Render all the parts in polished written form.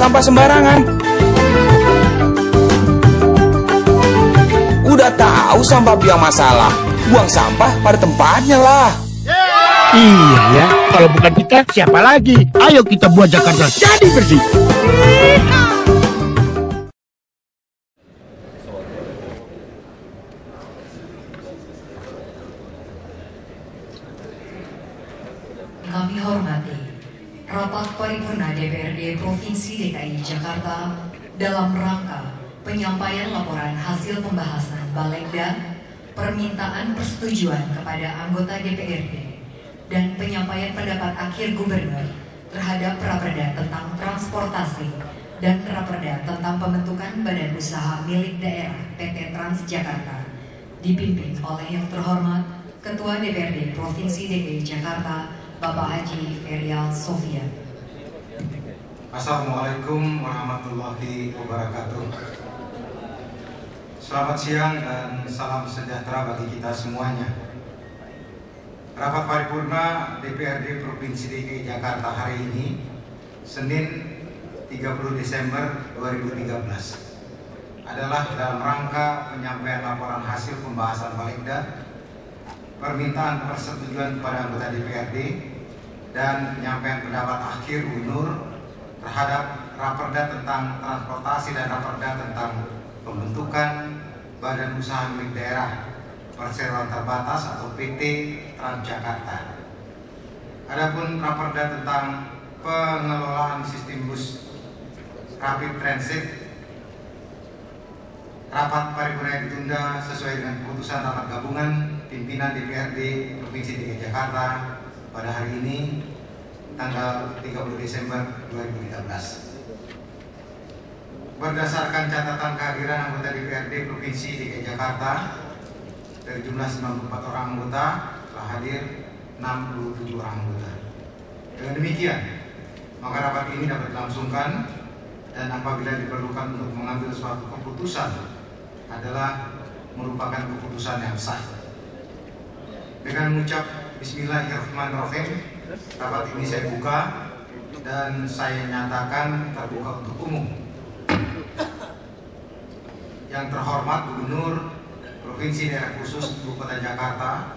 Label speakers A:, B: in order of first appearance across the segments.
A: sampah sembarangan. Udah tahu sampah biang masalah, buang sampah pada tempatnya lah.
B: Iya ya, kalau bukan kita siapa lagi? Ayo kita buat Jakarta jadi bersih.
C: Kami hormati rapat paripurna DPRD Provinsi DKI Jakarta dalam rangka penyampaian laporan hasil pembahasan Balekda, permintaan persetujuan kepada anggota DPRD, dan penyampaian pendapat akhir Gubernur terhadap Raperda tentang transportasi dan Raperda tentang pembentukan badan usaha milik daerah PT Transjakarta, dipimpin oleh yang terhormat Ketua DPRD Provinsi DKI Jakarta, Bapak Haji Ferial Sofian.
D: Assalamualaikum warahmatullahi wabarakatuh. Selamat siang dan salam sejahtera bagi kita semuanya. Rapat paripurna DPRD Provinsi DKI Jakarta hari ini, Senin 30 Desember 2013, adalah dalam rangka penyampaian laporan hasil pembahasan Balekda, permintaan persetujuan kepada anggota DPRD, dan penyampaian pendapat akhir Gubernur terhadap Raperda tentang transportasi dan Raperda tentang pembentukan badan usaha milik daerah perseroan terbatas atau PT Transjakarta. Adapun Raperda tentang pengelolaan sistem bus rapid transit, rapat paripurna ditunda sesuai dengan keputusan rapat gabungan pimpinan DPRD Provinsi DKI Jakarta pada hari ini tanggal 30 Desember 2013. Berdasarkan catatan kehadiran anggota DPRD Provinsi DKI Jakarta, dari jumlah 94 orang anggota telah hadir 67 orang anggota. Dengan demikian, maka rapat ini dapat dilangsungkan, dan apabila diperlukan untuk mengambil suatu keputusan adalah merupakan keputusan yang sah. Dengan mengucap Bismillahirrahmanirrahim, rapat ini saya buka dan saya nyatakan terbuka untuk umum. Yang terhormat Gubernur Provinsi Daerah Khusus Ibu Kota Jakarta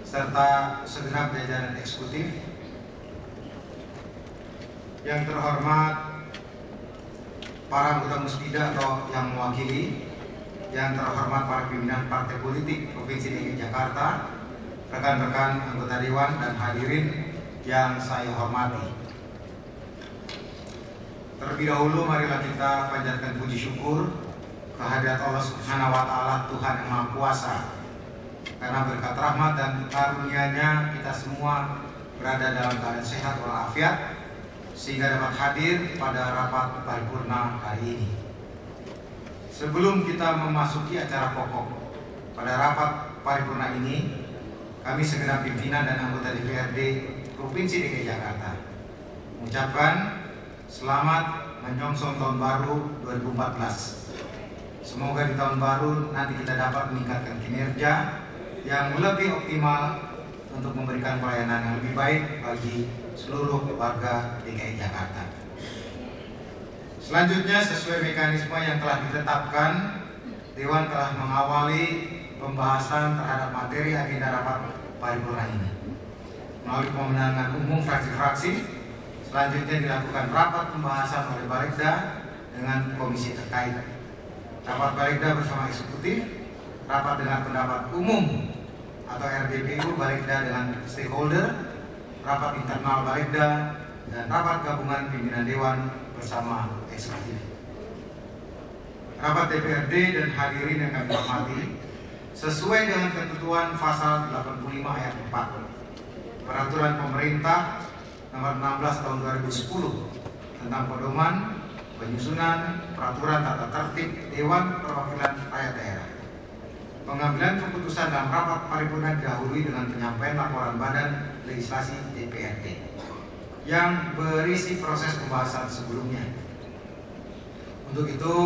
D: serta segenap jajaran eksekutif, yang terhormat para anggota Musbida atau yang mewakili, yang terhormat para pimpinan partai politik Provinsi DKI Jakarta, rekan-rekan anggota Dewan dan hadirin yang saya hormati. Terlebih dahulu marilah kita panjatkan puji syukur kehadirat Allah Subhanahu wa Ta'ala, Tuhan yang Maha Kuasa, karena berkat rahmat dan karunia-Nya kita semua berada dalam keadaan sehat walafiat sehingga dapat hadir pada rapat paripurna hari ini. Sebelum kita memasuki acara pokok pada rapat paripurna ini, kami segenap pimpinan dan anggota DPRD Provinsi DKI Jakarta mengucapkan selamat menyongsong tahun baru 2014. Semoga di tahun baru nanti kita dapat meningkatkan kinerja yang lebih optimal untuk memberikan pelayanan yang lebih baik bagi seluruh warga DKI Jakarta. Selanjutnya, sesuai mekanisme yang telah ditetapkan, Dewan telah mengawali pembahasan terhadap materi agenda rapat paripurna ini melalui pemenangan umum fraksi-fraksi. Selanjutnya dilakukan rapat pembahasan oleh Balekda dengan komisi terkait, rapat Balekda bersama eksekutif, rapat dengan pendapat umum atau RDPU Balekda dengan stakeholder, rapat internal Balekda, dan rapat gabungan pimpinan Dewan bersama eksekutif. Rapat DPRD dan hadirin yang kami hormati, sesuai dengan ketentuan pasal 85 ayat 4 Peraturan Pemerintah Nomor 16 Tahun 2010 tentang pedoman penyusunan peraturan tata tertib Dewan Perwakilan Rakyat Daerah, pengambilan keputusan dalam rapat paripurna didahului dengan penyampaian laporan Badan Legislasi DPRD yang berisi proses pembahasan sebelumnya. Untuk itu,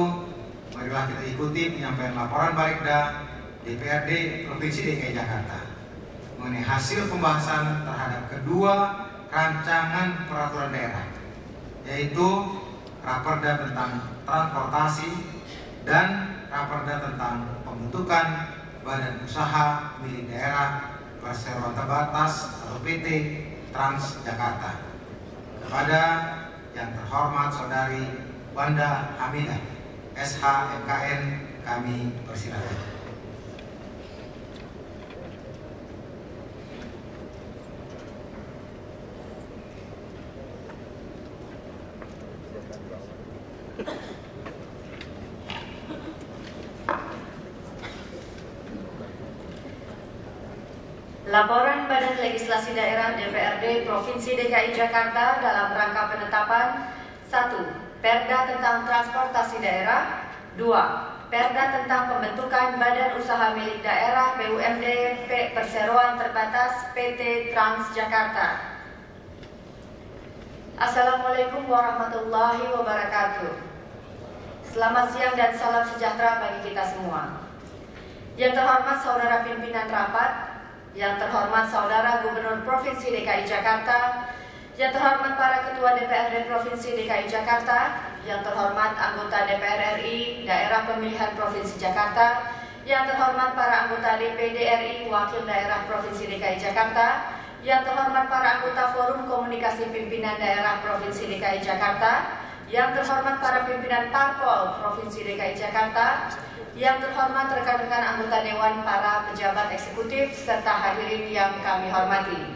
D: marilah kita ikuti penyampaian laporan Balekda DPRD Provinsi DKI Jakarta mengenai hasil pembahasan terhadap kedua rancangan peraturan daerah, yaitu Raperda tentang transportasi, dan Raperda tentang pembentukan Badan Usaha Milik Daerah Perseroan Terbatas atau PT Transjakarta. Kepada yang terhormat Saudari Wanda Hamidah, SH MKN, kami persilakan.
E: Laporan Badan Legislasi Daerah DPRD Provinsi DKI Jakarta dalam rangka penetapan 1. Perda tentang transportasi daerah. 2. Perda tentang pembentukan Badan Usaha Milik Daerah BUMD Perseroan Terbatas PT Transjakarta. Assalamualaikum warahmatullahi wabarakatuh. Selamat siang dan salam sejahtera bagi kita semua. Yang terhormat Saudara Pimpinan Rapat, yang terhormat Saudara Gubernur Provinsi DKI Jakarta, yang terhormat para Ketua DPRD Provinsi DKI Jakarta, yang terhormat anggota DPR RI Daerah Pemilihan Provinsi Jakarta, yang terhormat para anggota DPD RI Wakil Daerah Provinsi DKI Jakarta, yang terhormat para anggota Forum Komunikasi Pimpinan Daerah Provinsi DKI Jakarta, yang terhormat para pimpinan Parpol Provinsi DKI Jakarta, yang terhormat rekan-rekan anggota Dewan, para pejabat eksekutif, serta hadirin yang kami hormati.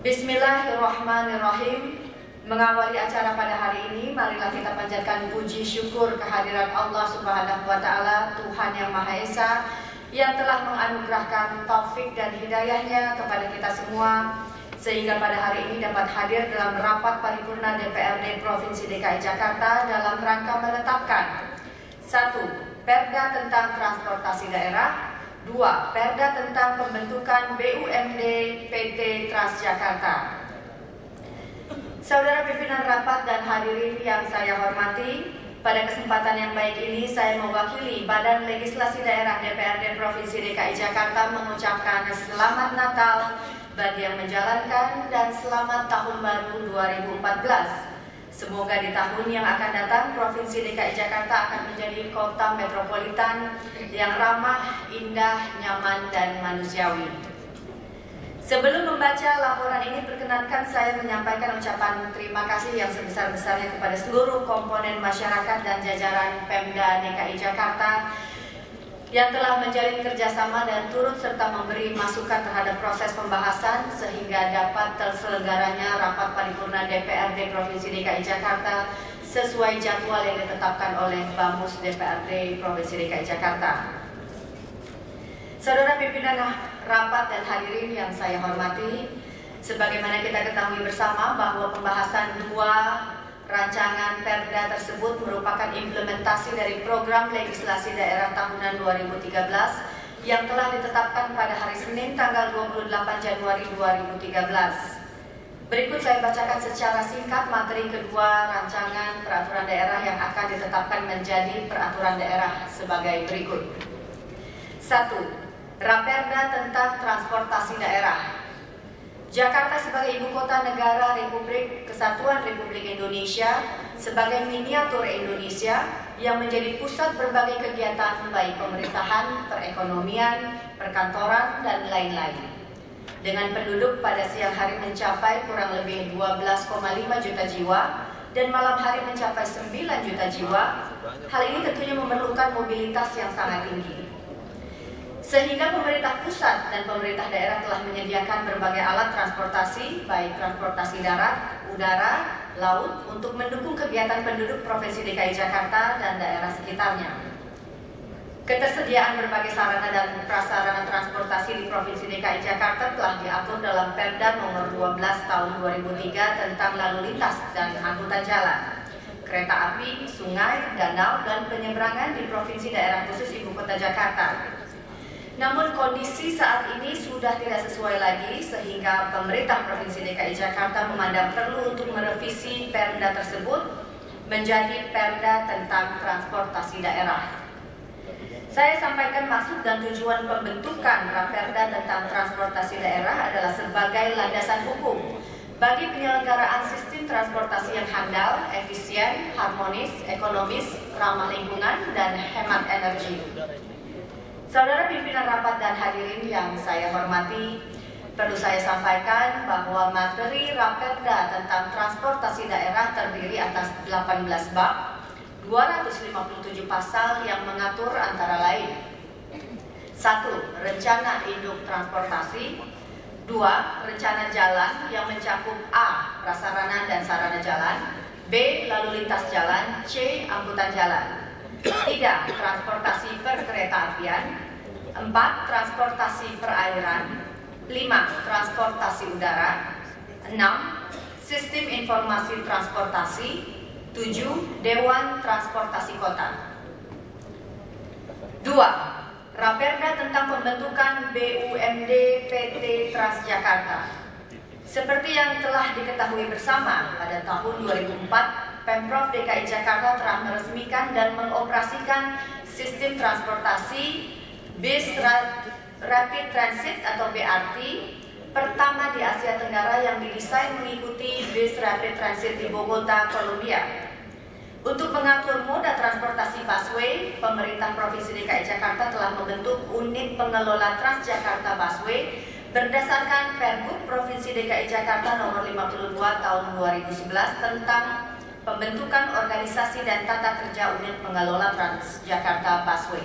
E: Bismillahirrahmanirrahim. Mengawali acara pada hari ini, marilah kita panjatkan puji syukur kehadirat Allah Subhanahu wa Ta'ala, Tuhan yang Maha Esa, yang telah menganugerahkan taufik dan hidayahnya kepada kita semua, sehingga pada hari ini dapat hadir dalam rapat paripurna DPRD Provinsi DKI Jakarta dalam rangka menetapkan 1. Perda tentang transportasi daerah. 2. Perda tentang pembentukan BUMD PT Transjakarta. Saudara pimpinan rapat dan hadirin yang saya hormati, pada kesempatan yang baik ini saya mewakili Badan Legislasi Daerah DPRD Provinsi DKI Jakarta mengucapkan Selamat Natal bagi yang menjalankan dan Selamat Tahun Baru 2014. Semoga di tahun yang akan datang Provinsi DKI Jakarta akan menjadi kota metropolitan yang ramah, indah, nyaman, dan manusiawi. Sebelum membaca laporan ini, perkenankan saya menyampaikan ucapan terima kasih yang sebesar-besarnya kepada seluruh komponen masyarakat dan jajaran Pemda DKI Jakarta yang telah menjalin kerjasama dan turut serta memberi masukan terhadap proses pembahasan sehingga dapat terselenggaranya rapat paripurna DPRD Provinsi DKI Jakarta sesuai jadwal yang ditetapkan oleh Bamus DPRD Provinsi DKI Jakarta. Saudara pimpinan rapat dan hadirin yang saya hormati, sebagaimana kita ketahui bersama bahwa pembahasan dua rancangan perda tersebut merupakan implementasi dari program legislasi daerah tahunan 2013 yang telah ditetapkan pada hari Senin tanggal 28 Januari 2013. Berikut saya bacakan secara singkat materi kedua rancangan peraturan daerah yang akan ditetapkan menjadi peraturan daerah sebagai berikut. 1. Raperda tentang transportasi daerah. Jakarta sebagai ibu kota negara Republik Kesatuan Republik Indonesia sebagai miniatur Indonesia yang menjadi pusat berbagai kegiatan baik pemerintahan, perekonomian, perkantoran, dan lain-lain. Dengan penduduk pada siang hari mencapai kurang lebih 12,5 juta jiwa dan malam hari mencapai 9 juta jiwa, hal ini tentunya memerlukan mobilitas yang sangat tinggi. Sehingga pemerintah pusat dan pemerintah daerah telah menyediakan berbagai alat transportasi, baik transportasi darat, udara, laut, untuk mendukung kegiatan penduduk Provinsi DKI Jakarta dan daerah sekitarnya. Ketersediaan berbagai sarana dan prasarana transportasi di Provinsi DKI Jakarta telah diatur dalam Perda Nomor 12 Tahun 2003 tentang lalu lintas dan angkutan jalan, kereta api, sungai, danau, dan penyeberangan di Provinsi Daerah Khusus Ibu Kota Jakarta. Namun kondisi saat ini sudah tidak sesuai lagi sehingga pemerintah Provinsi DKI Jakarta memandang perlu untuk merevisi Perda tersebut menjadi Perda tentang transportasi daerah. Saya sampaikan maksud dan tujuan pembentukan Raperda tentang transportasi daerah adalah sebagai landasan hukum bagi penyelenggaraan sistem transportasi yang handal, efisien, harmonis, ekonomis, ramah lingkungan, dan hemat energi. Saudara pimpinan rapat dan hadirin yang saya hormati, perlu saya sampaikan bahwa materi Raperda tentang transportasi daerah terdiri atas 18 bab, 257 pasal yang mengatur antara lain: 1. Rencana induk transportasi. 2. Rencana jalan yang mencakup A. Prasarana dan sarana jalan, B. Lalu lintas jalan, C. Angkutan jalan. 3. Transportasi perkereta-apian. 4. Transportasi perairan. 5. Transportasi udara. 6. Sistem informasi transportasi. 7. Dewan Transportasi Kota. 2. Raperda tentang pembentukan BUMD PT Transjakarta. Seperti yang telah diketahui bersama, pada tahun 2004, Pemprov DKI Jakarta telah meresmikan dan mengoperasikan sistem transportasi bis rapid transit atau BRT pertama di Asia Tenggara yang didesain mengikuti bis rapid transit di Bogota, Colombia. Untuk mengatur moda transportasi busway, pemerintah Provinsi DKI Jakarta telah membentuk unit pengelola Transjakarta Busway berdasarkan Pergub Provinsi DKI Jakarta nomor 52 tahun 2011 tentang pembentukan organisasi dan tata kerja unit pengelola Transjakarta Busway.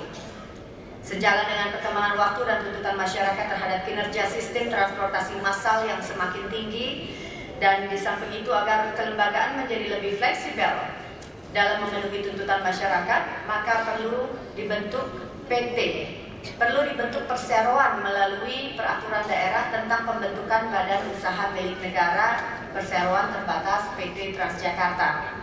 E: Sejalan dengan perkembangan waktu dan tuntutan masyarakat terhadap kinerja sistem transportasi massal yang semakin tinggi, dan di samping itu agar kelembagaan menjadi lebih fleksibel dalam memenuhi tuntutan masyarakat, maka perlu dibentuk perseroan melalui peraturan daerah tentang pembentukan badan usaha milik negara perseroan terbatas PT Transjakarta.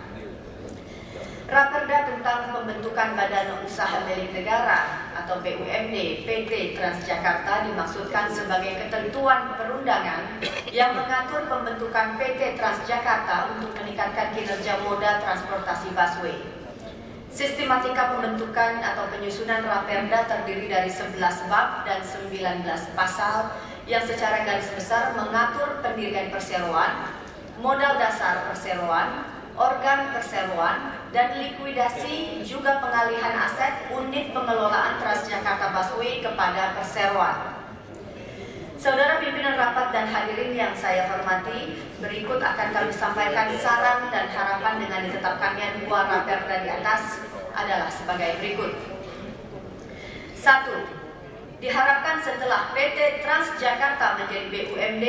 E: Raperda tentang pembentukan badan usaha milik negara atau BUMD PT Transjakarta dimaksudkan sebagai ketentuan perundangan yang mengatur pembentukan PT Transjakarta untuk meningkatkan kinerja moda transportasi busway. Sistematika pembentukan atau penyusunan Raperda terdiri dari 11 bab dan 19 pasal yang secara garis besar mengatur pendirian perseroan, modal dasar perseroan, organ perseroan, dan likuidasi juga pengalihan aset unit pengelolaan Transjakarta Busway kepada perseroan. Saudara pimpinan rapat dan hadirin yang saya hormati, berikut akan kami sampaikan saran dan harapan dengan ditetapkannya dua Raperda di atas adalah sebagai berikut. 1. Diharapkan setelah PT Transjakarta menjadi BUMD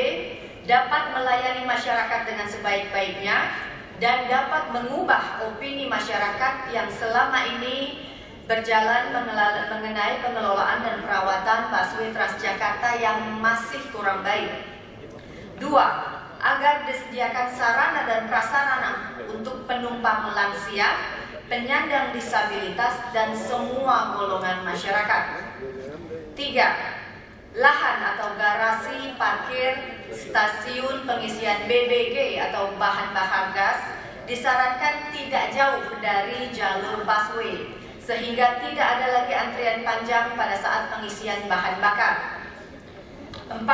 E: dapat melayani masyarakat dengan sebaik-baiknya dan dapat mengubah opini masyarakat yang selama ini berjalan mengenai pengelolaan dan perawatan busway Transjakarta yang masih kurang baik. 2. Agar disediakan sarana dan prasarana untuk penumpang lansia, penyandang disabilitas, dan semua golongan masyarakat. 3. Lahan atau garasi parkir stasiun pengisian BBG atau bahan bakar gas disarankan tidak jauh dari jalur busway sehingga tidak ada lagi antrian panjang pada saat pengisian bahan bakar. 4.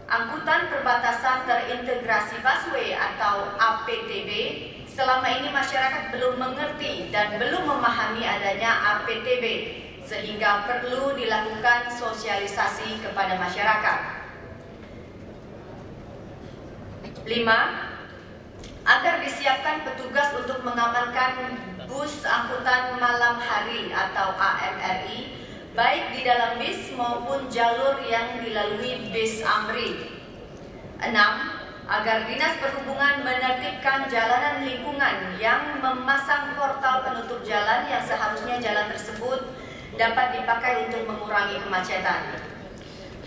E: Angkutan perbatasan terintegrasi busway atau APTB. Selama ini masyarakat belum mengerti dan belum memahami adanya APTB, sehingga perlu dilakukan sosialisasi kepada masyarakat. 5. Agar disiapkan petugas untuk mengamankan bus angkutan malam hari atau AMRI, baik di dalam bis maupun jalur yang dilalui bis AMRI. 6. Agar Dinas Perhubungan menertibkan jalanan lingkungan yang memasang portal penutup jalan yang seharusnya jalan tersebut dapat dipakai untuk mengurangi kemacetan.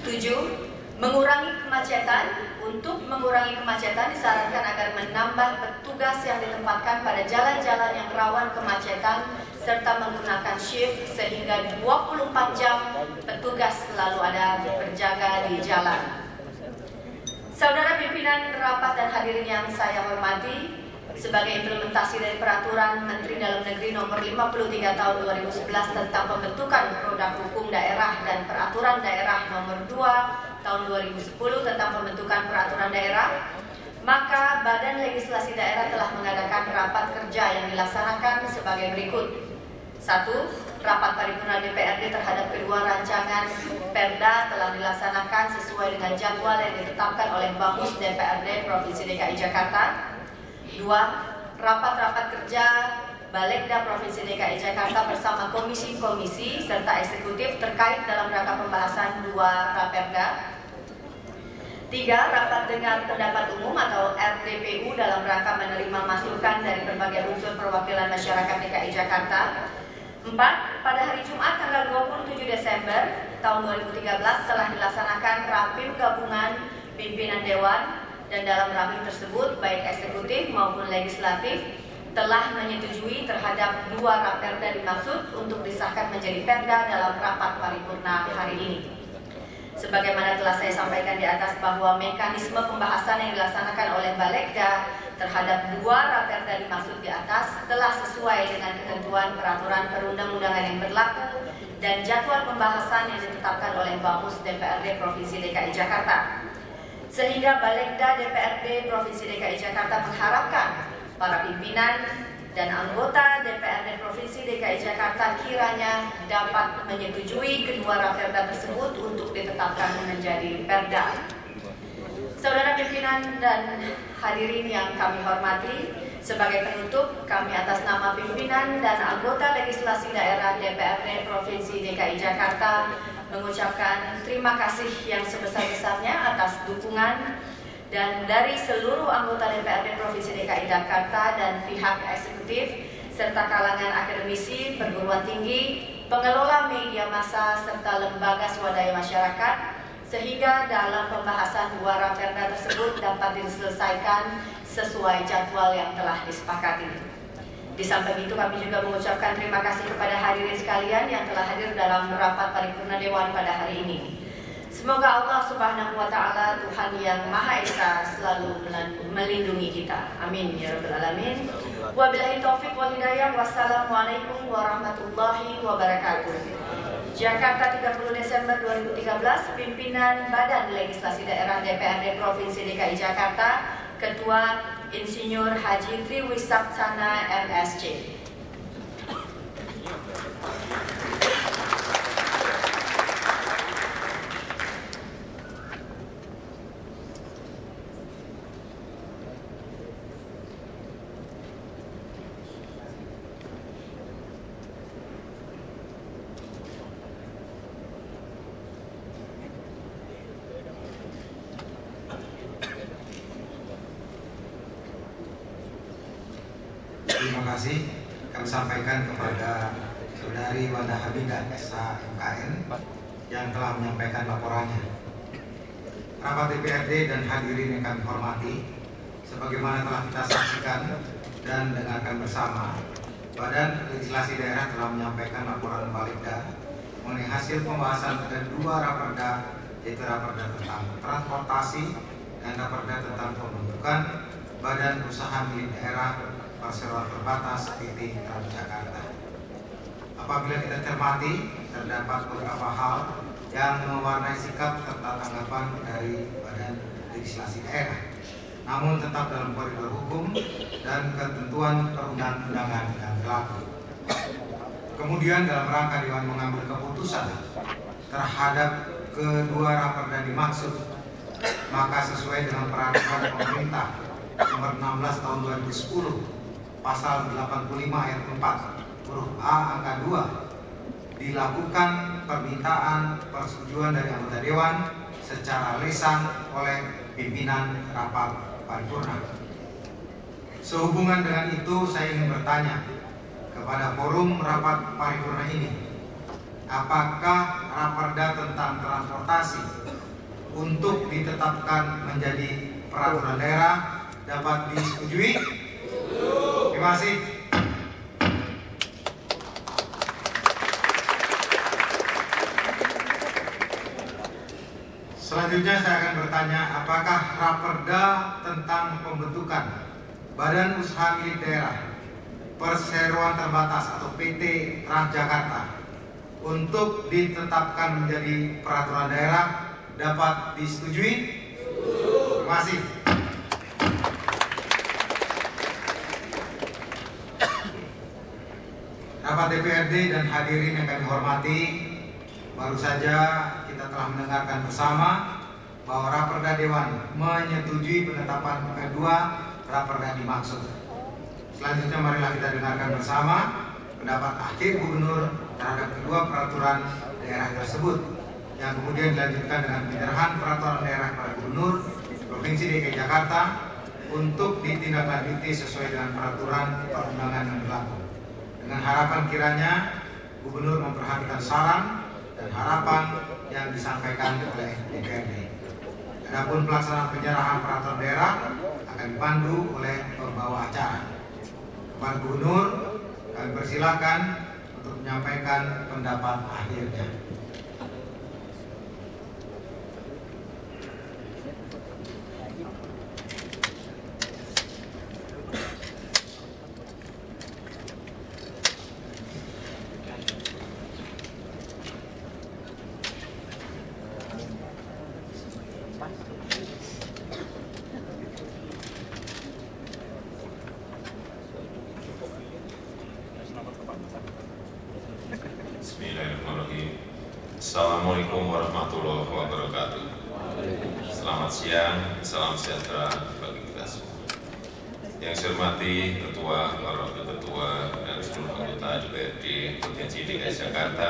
E: 7. Mengurangi kemacetan. Untuk mengurangi kemacetan disarankan agar menambah petugas yang ditempatkan pada jalan-jalan yang rawan kemacetan serta menggunakan shift sehingga 24 jam petugas selalu ada berjaga di jalan. Saudara pimpinan rapat dan hadirin yang saya hormati, sebagai implementasi dari Peraturan Menteri Dalam Negeri Nomor 53 Tahun 2011 tentang pembentukan produk hukum daerah dan Peraturan Daerah Nomor 2 Tahun 2010 tentang pembentukan peraturan daerah, maka Badan Legislasi Daerah telah mengadakan rapat kerja yang dilaksanakan sebagai berikut. 1. Rapat paripurna DPRD terhadap kedua rancangan Perda telah dilaksanakan sesuai dengan jadwal yang ditetapkan oleh Bamus DPRD Provinsi DKI Jakarta. 2. Rapat-rapat kerja Balegda Provinsi DKI Jakarta bersama komisi-komisi serta eksekutif terkait dalam rangka pembahasan dua Raperda. 3. Rapat dengar pendapat umum atau RDPU dalam rangka menerima masukan dari berbagai unsur perwakilan masyarakat DKI Jakarta. 4. Pada hari Jumat tanggal 27 Desember tahun 2013 telah dilaksanakan rapim gabungan pimpinan Dewan, dan dalam rapim tersebut baik eksekutif maupun legislatif telah menyetujui terhadap dua Raperda dimaksud untuk disahkan menjadi Perda dalam rapat paripurna hari ini. Sebagaimana telah saya sampaikan di atas bahwa mekanisme pembahasan yang dilaksanakan oleh Balegda terhadap dua Raperda dimaksud di atas telah sesuai dengan ketentuan peraturan perundang-undangan yang berlaku dan jadwal pembahasan yang ditetapkan oleh Bamus DPRD Provinsi DKI Jakarta. Sehingga Balegda DPRD Provinsi DKI Jakarta mengharapkan para pimpinan dan anggota DPRD Provinsi DKI Jakarta kiranya dapat menyetujui kedua Raperda tersebut untuk ditetapkan menjadi Perda. Saudara pimpinan dan hadirin yang kami hormati, sebagai penutup kami atas nama pimpinan dan anggota legislasi daerah DPRD Provinsi DKI Jakarta mengucapkan terima kasih yang sebesar-besarnya atas dukungan dan dari seluruh anggota DPRD Provinsi DKI Jakarta dan pihak eksekutif serta kalangan akademisi, perguruan tinggi, pengelola media massa serta lembaga swadaya masyarakat, sehingga dalam pembahasan dua Raperda tersebut dapat diselesaikan sesuai jadwal yang telah disepakati. Di samping itu kami juga mengucapkan terima kasih kepada hadirin sekalian yang telah hadir dalam rapat paripurna Dewan pada hari ini. Semoga Allah Subhanahu wa Ta'ala, Tuhan yang Maha Esa, selalu melindungi kita. Amin ya rabbal alamin. Wabillahi taufiq wal hidayah. Wassalamualaikum warahmatullahi wabarakatuh. Jakarta 30 Desember 2013, pimpinan Badan Legislasi Daerah DPRD Provinsi DKI Jakarta, Ketua Insinyur Haji Triwisaksana MSc.
D: Terima kasih kami sampaikan kepada Saudari Wanda Hamidah SH MKN yang telah menyampaikan laporannya. Rapat DPRD dan hadirin yang kami hormati, sebagaimana telah kita saksikan dan dengarkan bersama, Badan Legislasi Daerah telah menyampaikan laporan Balegda mengenai hasil pembahasan kedua Raperda, yaitu Raperda tentang transportasi dan Raperda tentang pembentukan Badan Usaha Milik Daerah Perseroan Terbatas PT Transjakarta. Apabila kita cermati, terdapat beberapa hal yang mewarnai sikap serta tanggapan dari Badan Legislasi Daerah, namun tetap dalam koridor hukum dan ketentuan perundang-undangan yang berlaku. Kemudian dalam rangka Dewan mengambil keputusan terhadap kedua Raperda dimaksud, maka sesuai dengan peraturan pemerintah nomor 16 tahun 2010 pasal 85 ayat 4 huruf A angka 2 dilakukan permintaan persetujuan dari anggota Dewan secara lisan oleh pimpinan rapat paripurna. Sehubungan dengan itu, saya ingin bertanya kepada forum rapat paripurna ini, apakah Raperda tentang transportasi untuk ditetapkan menjadi peraturan daerah dapat disetujui? Terima kasih. Selanjutnya saya akan bertanya, apakah Raperda tentang pembentukan Badan Usaha Milik Daerah Perseroan Terbatas atau PT Transjakarta untuk ditetapkan menjadi peraturan daerah dapat disetujui? Terima kasih. Rapat DPRD dan hadirin yang kami hormati, baru saja kita telah mendengarkan bersama bahwa Raperda Dewan menyetujui penetapan kedua Raperda dimaksud. Selanjutnya marilah kita dengarkan bersama pendapat akhir Gubernur terhadap kedua peraturan daerah tersebut, yang kemudian dilanjutkan dengan penyerahan peraturan daerah kepada Gubernur Provinsi DKI Jakarta untuk ditindaklanjuti sesuai dengan peraturan perundangan yang berlaku. Dengan harapan kiranya Gubernur memperhatikan saran dan harapan yang disampaikan oleh DPRD. Adapun pelaksanaan penyerahan peraturan daerah akan dipandu oleh pembawa acara. Kepada Gubernur, kami persilakan untuk menyampaikan pendapat akhirnya.
F: Bismillahirrahmanirrahim. Assalamualaikum warahmatullahi wabarakatuh. Selamat siang, salam sejahtera bagi kita semua. Yang saya hormati Ketua, para Wakil Ketua, dan seluruh anggota DPRD Provinsi DKI Jakarta.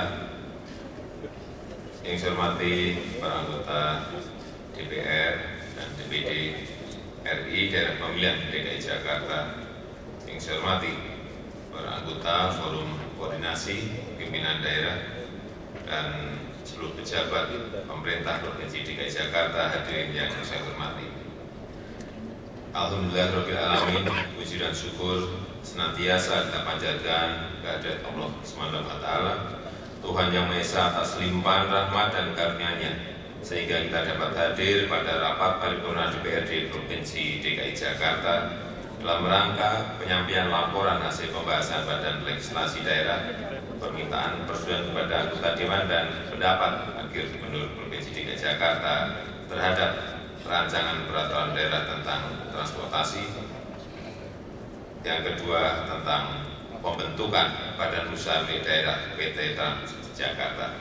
F: Yang saya hormati para anggota DPR dan DPD RI Daerah Pemilihan DKI Jakarta. Yang saya hormati para anggota Forum Koordinasi Pimpinan Daerah dan seluruh pejabat pemerintah Provinsi DKI Jakarta, hadirin yang saya hormati. Alhamdulillah Rabbil Alamin, puji dan syukur senantiasa kita panjatkan kehadirat Allah SWT, Tuhan Yang Maha Esa, atas limpahan rahmat dan karunia-Nya, sehingga kita dapat hadir pada rapat paripurna DPRD Provinsi DKI Jakarta dalam rangka penyampaian laporan hasil pembahasan Badan Legislasi Daerah, permintaan persetujuan kepada anggota Dewan dan pendapat akhir Gubernur Provinsi DKI Jakarta terhadap rancangan peraturan daerah tentang transportasi. Yang kedua tentang pembentukan Badan Usaha Milik Daerah PT Trans Jakarta.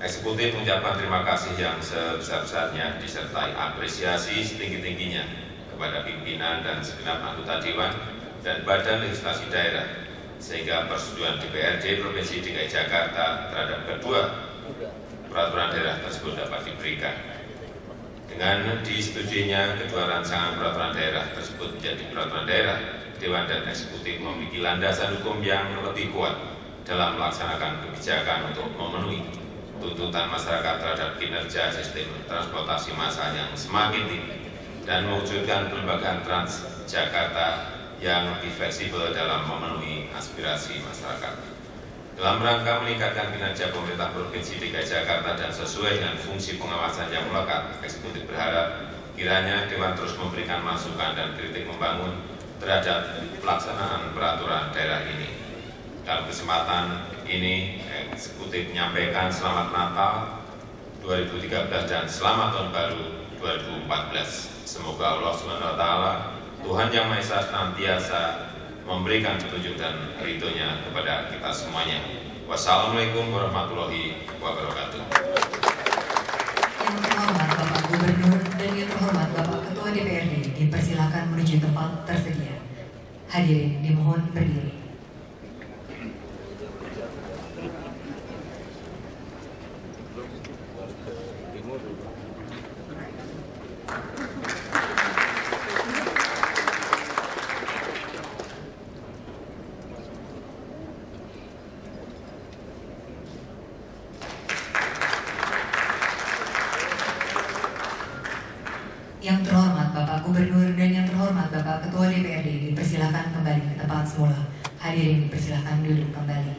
F: Eksekutif mengucapkan terima kasih yang sebesar-besarnya disertai apresiasi setinggi-tingginya kepada pimpinan dan segenap anggota Dewan dan Badan Legislasi Daerah, sehingga persetujuan DPRD Provinsi DKI Jakarta terhadap kedua peraturan daerah tersebut dapat diberikan. Dengan disetujuinya kedua rancangan peraturan daerah tersebut menjadi peraturan daerah, Dewan dan Eksekutif memiliki landasan hukum yang lebih kuat dalam melaksanakan kebijakan untuk memenuhi tuntutan masyarakat terhadap kinerja sistem transportasi massal yang semakin tinggi dan mewujudkan kelembagaan Trans Jakarta yang lebih fleksibel dalam memenuhi aspirasi masyarakat. Dalam rangka meningkatkan kinerja pemerintah Provinsi DKI Jakarta dan sesuai dengan fungsi pengawasan yang melekat, Eksekutif berharap kiranya Dewan terus memberikan masukan dan kritik membangun terhadap pelaksanaan peraturan daerah ini. Dalam kesempatan ini, Eksekutif menyampaikan selamat Natal 2013 dan selamat Tahun Baru 2014. Semoga Allah SWT, Tuhan Yang Maha Esa, senantiasa memberikan petunjuk dan ridho-Nya kepada kita semuanya. Wassalamualaikum warahmatullahi wabarakatuh.
C: Yang terhormat Bapak Gubernur dan yang terhormat Bapak Ketua DPRD dipersilakan menuju tempat tersedia. Hadirin dimohon berdiri. Yang terhormat Bapak Gubernur dan yang terhormat Bapak Ketua DPRD dipersilakan kembali ke tempat semula. Hadirin dipersilakan duduk kembali.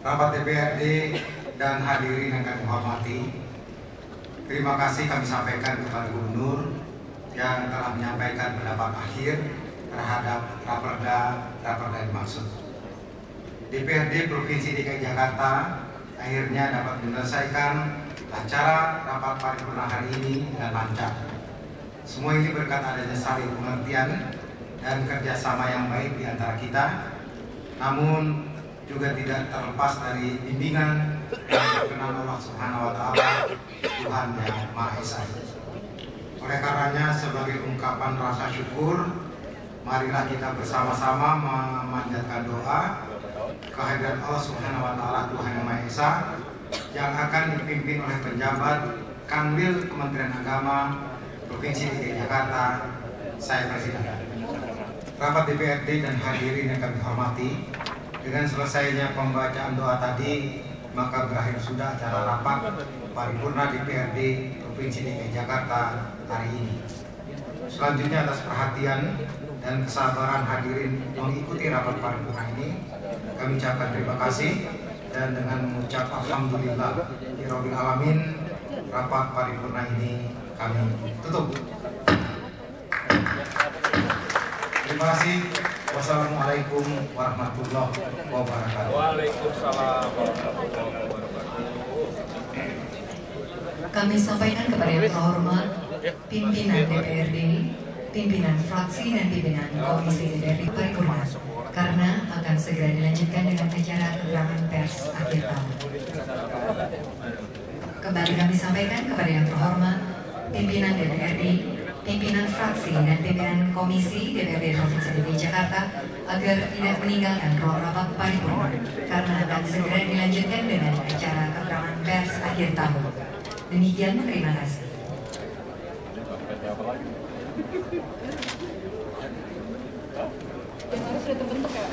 D: Rapat DPRD dan hadirin yang kami hormati, terima kasih kami sampaikan kepada Gubernur yang telah menyampaikan pendapat akhir terhadap Raperda dimaksud. DPRD Provinsi DKI Jakarta akhirnya dapat menyelesaikan acara rapat paripurna hari ini dengan lancar. Semua ini berkat adanya saling pengertian dan kerjasama yang baik di antara kita, namun juga tidak terlepas dari bimbingan dan perkenan Allah Subhanahu wa Ta'ala, Tuhan yang Maha Esa. Oleh karenanya, sebagai ungkapan rasa syukur, marilah kita bersama-sama memanjatkan doa kehadirat Allah Subhanahu wa Ta'ala, Tuhan yang Maha Esa, yang akan dipimpin oleh penjabat Kanwil Kementerian Agama Provinsi DKI Jakarta. Saya persilakan. Rapat DPRD dan hadirin yang kami hormati, dengan selesainya pembacaan doa tadi, maka berakhir sudah acara rapat paripurna DPRD Provinsi DKI Jakarta hari ini. Selanjutnya, atas perhatian dan kesabaran hadirin mengikuti rapat paripurna ini, kami ucapkan terima kasih, dan dengan mengucap alhamdulillah rabbil alamin, rapat paripurna ini kami tutup. Terima kasih. Wassalamualaikum warahmatullahi wabarakatuh.
F: Waalaikumsalam warahmatullahi wabarakatuh.
C: Kami sampaikan kepada yang terhormat pimpinan DPRD, pimpinan fraksi dan pimpinan Komisi DPRD Paripurna, karena akan segera dilanjutkan dengan acara keterangan pers akhir tahun. Kembali kami sampaikan kepada yang terhormat pimpinan DPRD, pimpinan fraksi dan pimpinan Komisi DPRD Provinsi DKI Jakarta agar tidak meninggalkan ruang rapat paripurna, karena akan segera dilanjutkan dengan acara keterangan pers akhir tahun. Demikian, terima kasih.
G: Yang harus sudah terbentuk ya.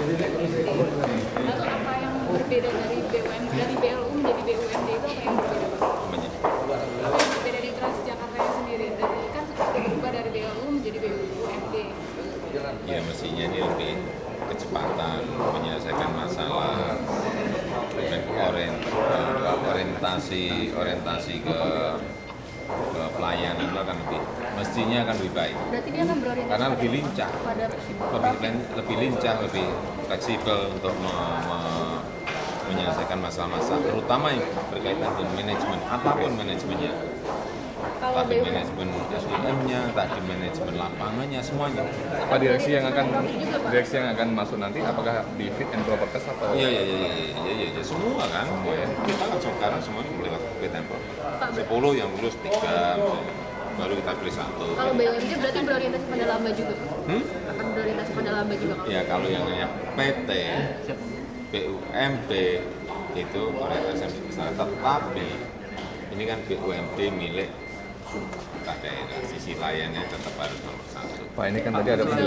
G: Lalu apa yang berbeda dari BLU menjadi BUMD itu apa yang berbeda? Apa yang berbeda dari Transjakarta yang sendiri? Dari kan sudah berubah dari BLU menjadi BUMD.
F: Ya, mestinya ini lebih kecepatan menyelesaikan masalah, orientasi ke pelayanan itu akan mestinya akan lebih baik.
G: Berarti dia akan berorientasi
F: karena lebih lincah, lebih lincah, lebih fleksibel untuk menyelesaikan masalah-masalah, terutama yang berkaitan dengan manajemen, apapun manajemennya. Tadi manajemen SDM-nya, tadi manajemen lapangannya, semuanya.
H: Apa direksi yang akan masuk nanti? Apakah di fit and proper test atau?
F: Iya, semua kan. Semua ya. Kita kan sekarang semuanya lewat fit and proper. 10 yang lulus 3, baru kita pilih 1.
G: Kalau BUMD berarti berorientasi pada laba juga? Akan berorientasi pada laba juga?
F: Ya, kalau yang namanya PT, BUMD itu orientasi besar, tetapi ini kan BUMD milik daerah, sisi layannya tetap harus nomor 1.
H: Pak, ini kan tadi ada